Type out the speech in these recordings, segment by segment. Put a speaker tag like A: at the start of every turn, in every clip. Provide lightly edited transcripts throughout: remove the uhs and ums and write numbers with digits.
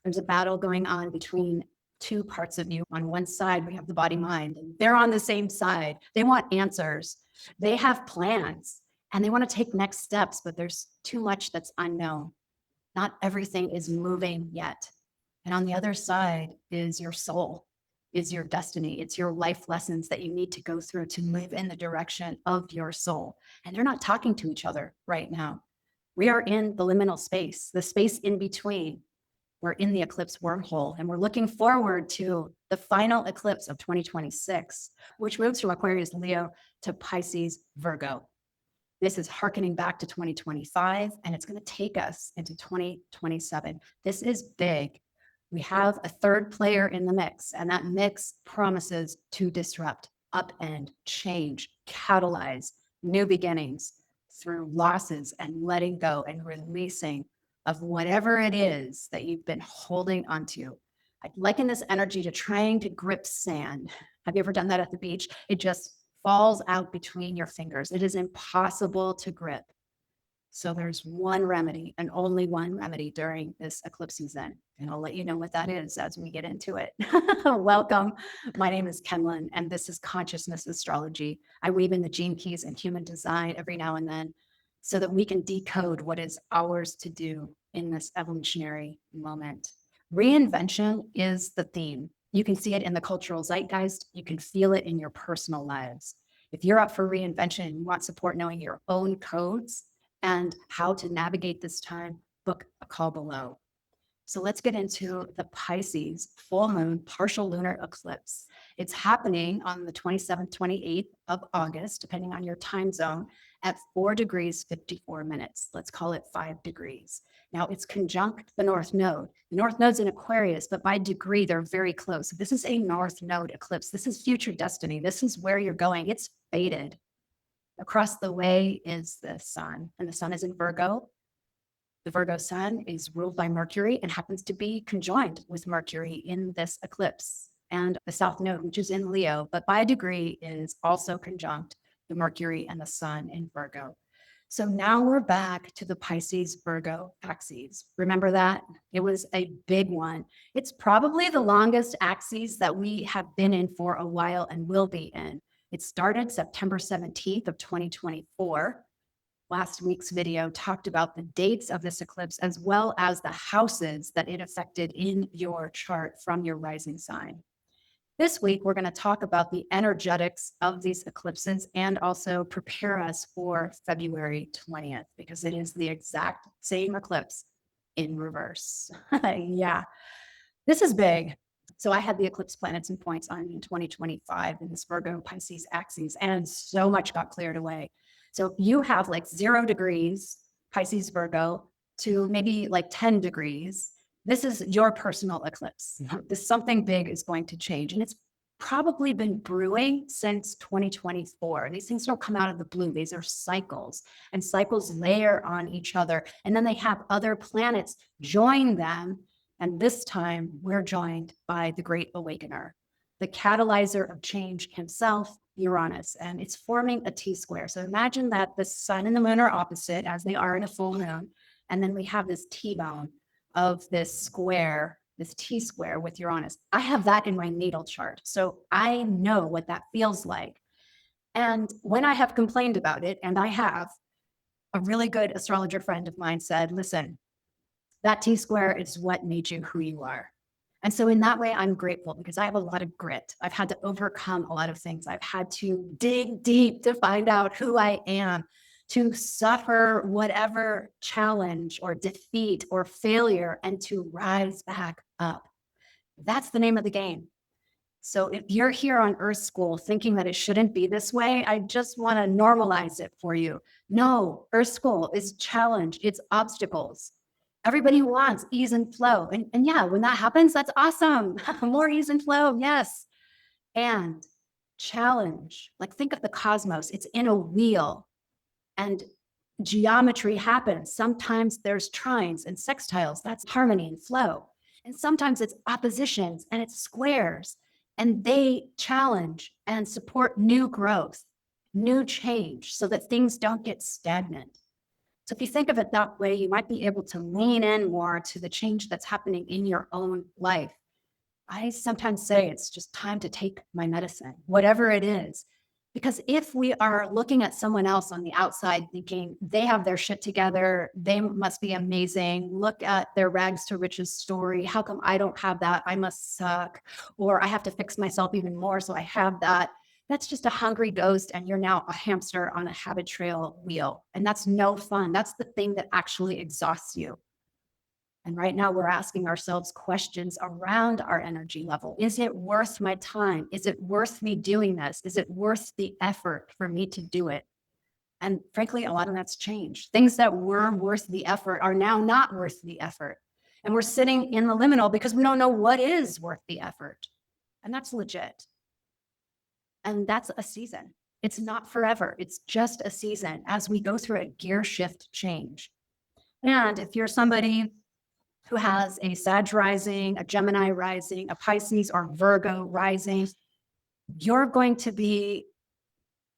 A: There's a battle going on between two parts of you. On one side, we have the body mind, and they're on the same side. They want answers, they have plans, and they want to take next steps, but there's too much that's unknown. Not everything is moving yet. And on the other side is your soul, is your destiny. It's your life lessons that you need to go through to move in the direction of your soul. And they're not talking to each other right now. We are in the liminal space, the space in between. We're in the eclipse wormhole, and we're looking forward to the final eclipse of 2026, which moves from Aquarius Leo to Pisces Virgo. This is hearkening back to 2025, and it's going to take us into 2027. This is big. We have a third player in the mix, and that mix promises to disrupt, upend, change, catalyze new beginnings through losses and letting go and releasing of whatever it is that you've been holding onto. I liken this energy to trying to grip sand. Have you ever done that at the beach? It just falls out between your fingers. It is impossible to grip. So there's one remedy and only one remedy during this eclipse season. And I'll let you know what that is as we get into it. Welcome. My name is Kenlyn, and this is Consciousness Astrology. I weave in the gene keys and human design every now and then so that we can decode what is ours to do in this evolutionary moment. Reinvention is the theme. You can see it in the cultural zeitgeist. You can feel it in your personal lives. If you're up for reinvention and you want support knowing your own codes and how to navigate this time, book a call below. So let's get into the Pisces full moon partial lunar eclipse. It's happening on the 27th, 28th of August, depending on your time zone, at 4 degrees 54 minutes. Let's call it 5 degrees. Now it's conjunct the North Node. The North Node's in Aquarius, but by degree, they're very close. This is a North Node eclipse. This is future destiny. This is where you're going. It's fated. Across the way is the sun, and the sun is in Virgo. The Virgo sun is ruled by Mercury and happens to be conjoined with Mercury in this eclipse. And the South Node, which is in Leo, but by degree is also conjunct the Mercury and the sun in Virgo. So now we're back to the Pisces-Virgo axes. Remember that? It was a big one. It's probably the longest axis that we have been in for a while and will be in. It started September 17th of 2024. Last week's video talked about the dates of this eclipse as well as the houses that it affected in your chart from your rising sign. This week, we're going to talk about the energetics of these eclipses and also prepare us for February 20th, because it is the exact same eclipse in reverse. Yeah, this is big. So I had the eclipse planets and points on in 2025 in this Virgo Pisces axis, and so much got cleared away. So if you have like 0 degrees Pisces Virgo to maybe like 10 degrees, this is your personal eclipse. This something big is going to change, and it's probably been brewing since 2024. These things don't come out of the blue. These are cycles, and cycles layer on each other, and then they have other planets join them. And this time we're joined by the great awakener, the catalyzer of change himself, Uranus, and it's forming a T-square. So imagine that the sun and the moon are opposite as they are in a full moon. And then we have this T-bone of this square, this T-square with Uranus. I have that in my natal chart, so I know what that feels like. And when I have complained about it, and I have, a really good astrologer friend of mine said, listen, that T-square is what made you who you are. And so in that way, I'm grateful because I have a lot of grit. I've had to overcome a lot of things. I've had to dig deep to find out who I am, to suffer whatever challenge or defeat or failure, and to rise back up. That's the name of the game. So if you're here on Earth School thinking that it shouldn't be this way, I just want to normalize it for you. No, Earth School is challenge, it's obstacles. Everybody wants ease and flow. And yeah, when that happens, that's awesome. More ease and flow, yes. And challenge, like think of the cosmos, it's in a wheel and geometry happens. Sometimes there's trines and sextiles, that's harmony and flow. And sometimes it's oppositions and it's squares, and they challenge and support new growth, new change so that things don't get stagnant. So if you think of it that way, you might be able to lean in more to the change that's happening in your own life. I sometimes say it's just time to take my medicine, whatever it is. Because if we are looking at someone else on the outside thinking they have their shit together, they must be amazing, look at their rags to riches story. How come I don't have that? I must suck. Or I have to fix myself even more so I have that. That's just a hungry ghost. And you're now a hamster on a habit trail wheel. And that's no fun. That's the thing that actually exhausts you. And right now, we're asking ourselves questions around our energy level. Is it worth my time? Is it worth me doing this? Is it worth the effort for me to do it? And frankly, a lot of that's changed. Things that were worth the effort are now not worth the effort. And we're sitting in the liminal because we don't know what is worth the effort. And that's legit. And that's a season. It's not forever. It's just a season as we go through a gear shift change. And if you're somebody who has a Sag rising, a Gemini rising, a Pisces or Virgo rising, you're going to be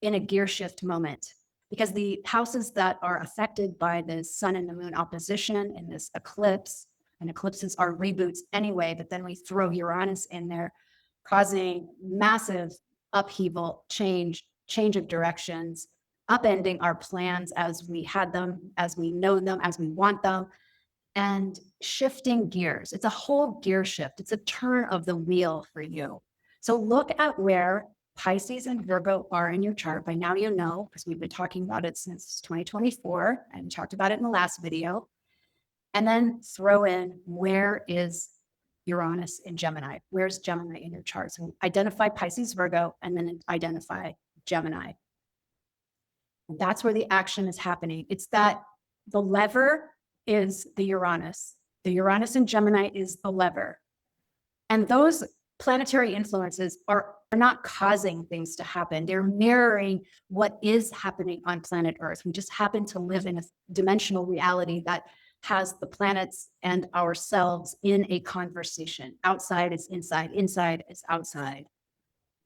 A: in a gear shift moment because the houses that are affected by the sun and the moon opposition in this eclipse, and eclipses are reboots anyway, but then we throw Uranus in there, causing massive upheaval, change of directions, upending our plans as we had them, as we know them, as we want them, and shifting gears. It's a whole gear shift. It's a turn of the wheel for you. So look at where Pisces and Virgo are in your chart. By now you know, because we've been talking about it since 2024 and talked about it in the last video. And then throw in, where is Uranus in Gemini? Where's Gemini in your chart? So identify Pisces, Virgo, and then identify Gemini. That's where the action is happening. It's that the lever is the Uranus. The Uranus in Gemini is the lever. And those planetary influences are not causing things to happen. They're mirroring what is happening on planet Earth. We just happen to live in a dimensional reality that has the planets and ourselves in a conversation. Outside is inside, inside is outside.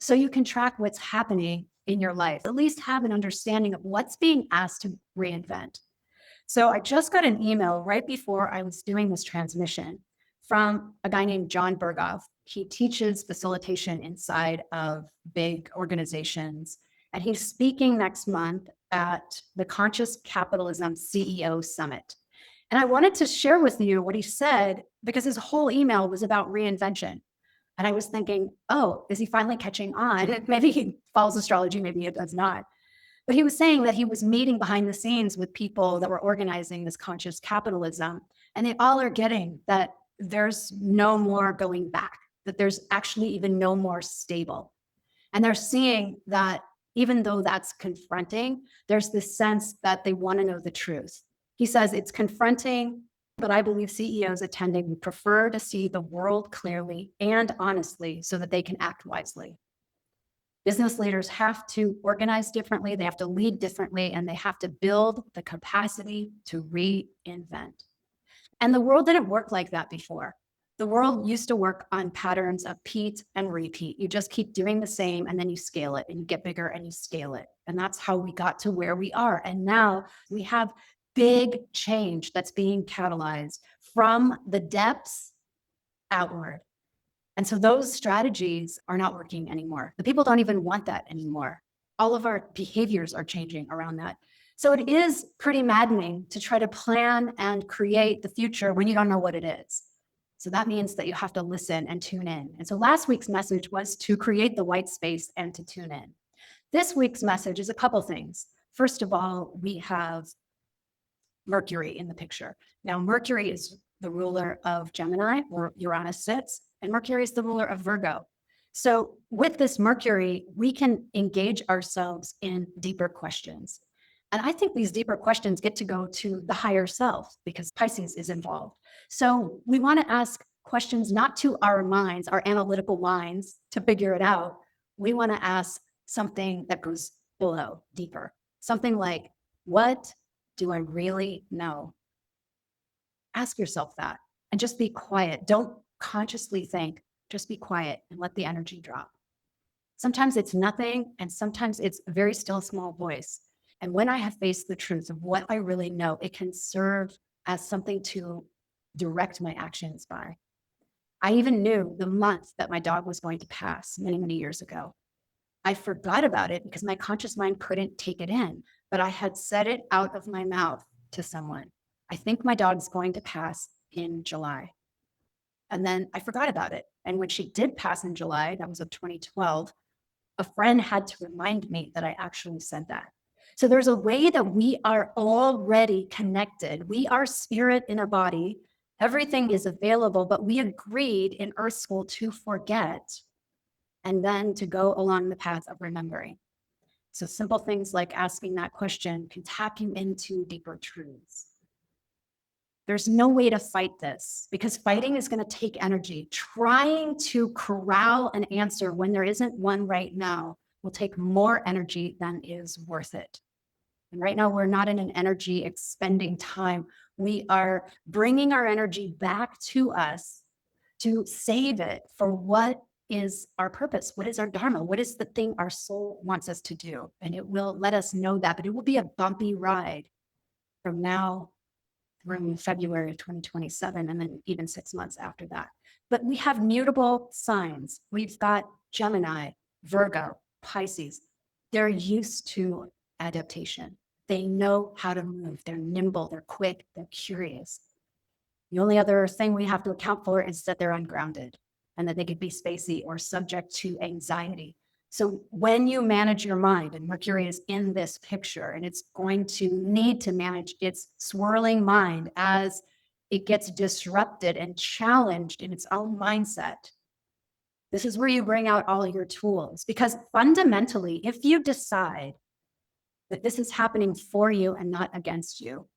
A: So you can track what's happening in your life, at least have an understanding of what's being asked to reinvent. So I just got an email right before I was doing this transmission from a guy named John Berghoff. He teaches facilitation inside of big organizations, and he's speaking next month at the Conscious Capitalism CEO Summit. And I wanted to share with you what he said because his whole email was about reinvention. And I was thinking, oh, is he finally catching on? Maybe he follows astrology, maybe it does not. But he was saying that he was meeting behind the scenes with people that were organizing this conscious capitalism, and they all are getting that there's no more going back, that there's actually even no more stable. And they're seeing that even though that's confronting, there's this sense that they want to know the truth. He says it's confronting, but I believe CEOs attending would prefer to see the world clearly and honestly so that they can act wisely. Business leaders have to organize differently, they have to lead differently, and they have to build the capacity to reinvent. And the world didn't work like that before. The world used to work on patterns of repeat and repeat. You just keep doing the same and then you scale it and you get bigger and you scale it. And that's how we got to where we are. And now we have big change that's being catalyzed from the depths outward. And so those strategies are not working anymore. The people don't even want that anymore. All of our behaviors are changing around that. So it is pretty maddening to try to plan and create the future when you don't know what it is. So that means that you have to listen and tune in. And so last week's message was to create the white space and to tune in. This week's message is a couple things. First of all, we have Mercury in the picture. Now, Mercury is the ruler of Gemini, where Uranus sits, and Mercury is the ruler of Virgo. So with this Mercury, we can engage ourselves in deeper questions. And I think these deeper questions get to go to the higher self because Pisces is involved. So we want to ask questions not to our minds, our analytical minds to figure it out. We want to ask something that goes below, deeper. Something like, what do I really know? Ask yourself that and just be quiet. Don't consciously think, just be quiet and let the energy drop. Sometimes it's nothing, and sometimes it's a very still, small voice. And when I have faced the truth of what I really know, it can serve as something to direct my actions by. I even knew the month that my dog was going to pass many, many years ago. I forgot about it because my conscious mind couldn't take it in, but I had said it out of my mouth to someone. I think my dog's going to pass in July. And then I forgot about it. And when she did pass in July, that was of 2012, a friend had to remind me that I actually said that. So there's a way that we are already connected. We are spirit in a body. Everything is available, but we agreed in Earth School to forget and then to go along the path of remembering. So simple things like asking that question can tap you into deeper truths. There's no way to fight this because fighting is going to take energy. Trying to corral an answer when there isn't one right now will take more energy than is worth it. And right now, we're not in an energy expending time. We are bringing our energy back to us to save it for what is our purpose? What is our dharma? What is the thing our soul wants us to do? And it will let us know that, but it will be a bumpy ride from now through February of 2027, and then even 6 months after that. But we have mutable signs. We've got Gemini, Virgo, Pisces. They're used to adaptation. They know how to move. They're nimble, they're quick, they're curious. The only other thing we have to account for is that they're ungrounded and that they could be spacey or subject to anxiety. So when you manage your mind, and Mercury is in this picture, and it's going to need to manage its swirling mind as it gets disrupted and challenged in its own mindset. This is where you bring out all your tools, because fundamentally, if you decide that this is happening for you and not against you,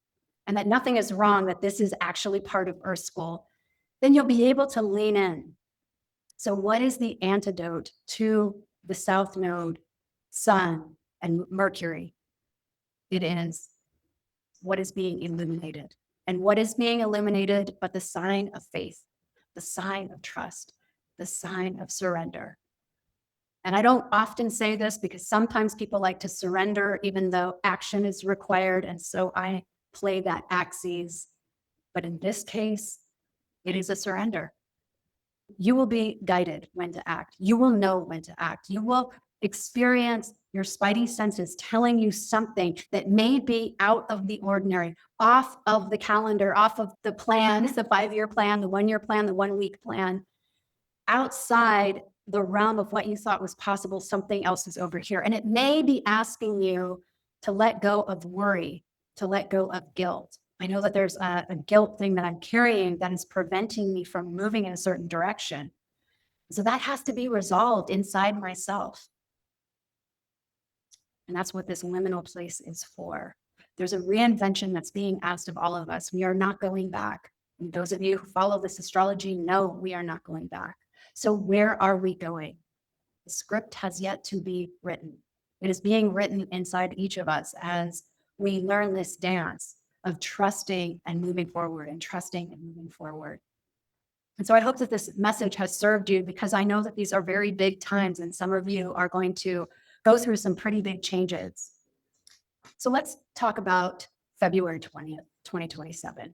A: and that nothing is wrong, that this is actually part of Earth School, then you'll be able to lean in. So what is the antidote to the South Node, Sun, and Mercury? It is what is being illuminated. And what is being illuminated but the sign of faith, the sign of trust, the sign of surrender. And I don't often say this because sometimes people like to surrender even though action is required. And so I play that axis. But in this case, it is a surrender. You will be guided when to act. You will know when to act. You will experience your spidey senses telling you something that may be out of the ordinary, off of the calendar, off of the plan, the 5-year plan, the 1-year plan, the 1-week plan, outside the realm of what you thought was possible. Something else is over here. And it may be asking you to let go of worry, to let go of guilt. I know that there's a guilt thing that I'm carrying that is preventing me from moving in a certain direction. So that has to be resolved inside myself. And that's what this liminal place is for. There's a reinvention that's being asked of all of us. We are not going back. And those of you who follow this astrology know we are not going back. So where are we going? The script has yet to be written. It is being written inside each of us as we learn this dance of trusting and moving forward and trusting and moving forward. And so I hope that this message has served you, because I know that these are very big times and some of you are going to go through some pretty big changes. So let's talk about February 20th, 2027.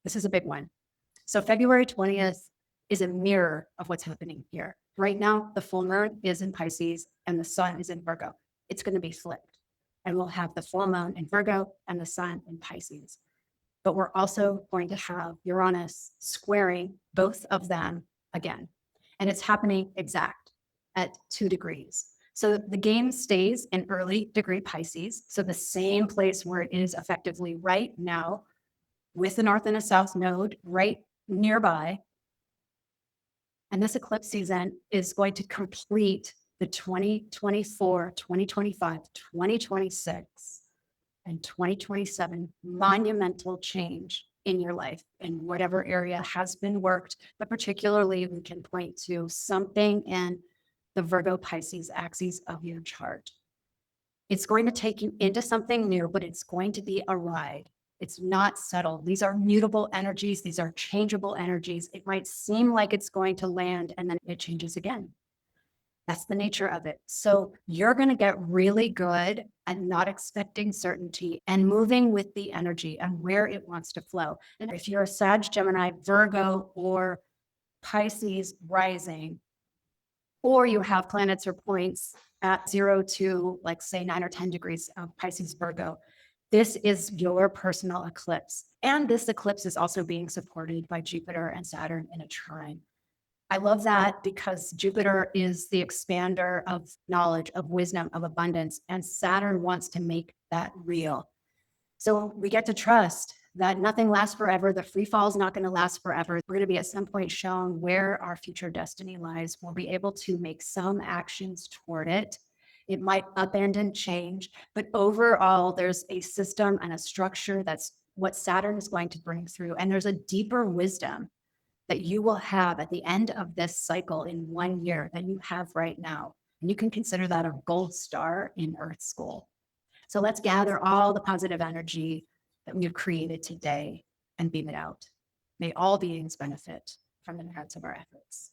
A: This is a big one. So February 20th is a mirror of what's happening here. Right now, the full moon is in Pisces and the sun is in Virgo. It's going to be flipped. And we'll have the full moon in Virgo and the sun in Pisces. But we're also going to have Uranus squaring both of them again. And it's happening exact at 2 degrees. So the game stays in early degree Pisces. So the same place where it is effectively right now, with the north and a south node right nearby. And this eclipse season is going to complete the 2024, 2025, 2026, and 2027 monumental change in your life in whatever area has been worked, but particularly we can point to something in the Virgo Pisces axis of your chart. It's going to take you into something new, but it's going to be a ride. It's not settled. These are mutable energies. These are changeable energies. It might seem like it's going to land and then it changes again. That's the nature of it. So you're going to get really good at not expecting certainty and moving with the energy and where it wants to flow. And if you're a Sag, Gemini, Virgo, or Pisces rising, or you have planets or points at 0 to, like, say 9 or 10 degrees of Pisces, Virgo, this is your personal eclipse. And this eclipse is also being supported by Jupiter and Saturn in a trine. I love that because Jupiter is the expander of knowledge, of wisdom, of abundance, and Saturn wants to make that real. So we get to trust that nothing lasts forever. The free fall is not going to last forever. We're going to be at some point shown where our future destiny lies. We'll be able to make some actions toward it. It might upend and change, but overall, there's a system and a structure. That's what Saturn is going to bring through. And there's a deeper wisdom that you will have at the end of this cycle in 1 year than you have right now. And you can consider that a gold star in Earth School. So let's gather all the positive energy that we've created today and beam it out. May all beings benefit from the merits of our efforts.